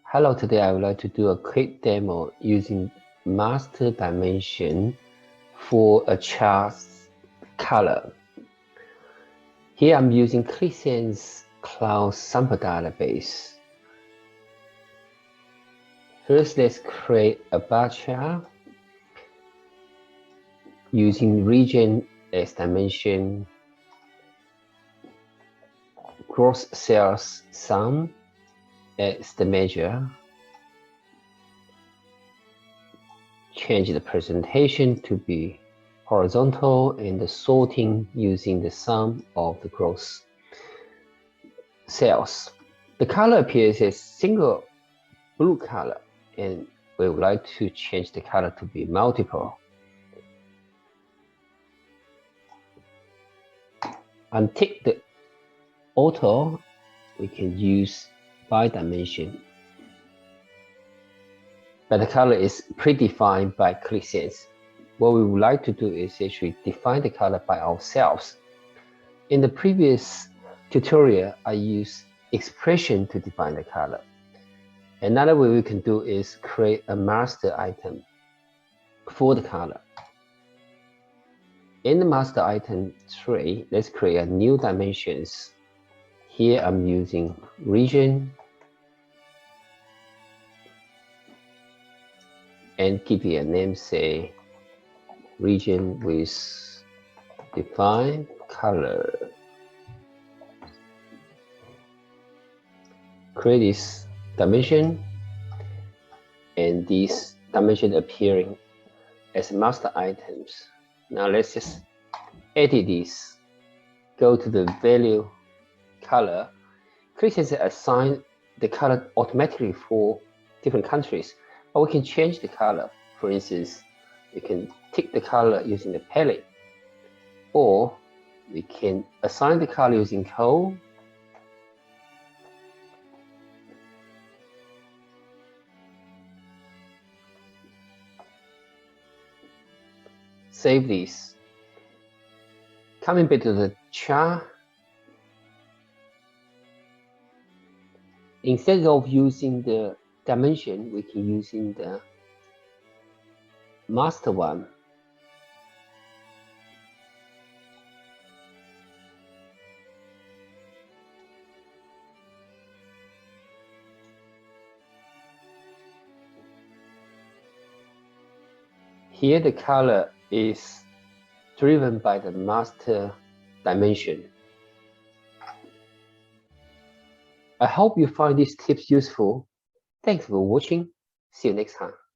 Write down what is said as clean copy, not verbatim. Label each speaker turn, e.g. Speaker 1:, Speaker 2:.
Speaker 1: Hello, today I would like to do a quick demo using master dimension for a chart's color. Here I'm using Qlik's cloud sample database. First, let's create a bar chart using region as dimension, gross sales sum as the measure. Change the presentation to be horizontal and the sorting using the sum of the gross sales. The color appears as single blue color, and we would like to change the color to be multiple. Untick the auto, we can use by dimension. But the color is predefined by Qlik. What we would like to do is actually define the color by ourselves. In the previous tutorial, I used expression to define the color. Another way we can do is create a master item for the color. In the master item tree, let's create a new dimensions. Here I'm using region and give it a name, say region with defined color. Create this dimension and these dimension appearing as master items. Now let's just edit this. Go to the value color. Qlik has assigned the color automatically for different countries, but we can change the color. For instance, we can tick the color using the palette, or we can assign the color using code. Save this. Coming back to the chart, instead of using the dimension, we can using the master one. Here the color is driven by the master dimension. I hope you find these tips useful. Thanks for watching. See you next time.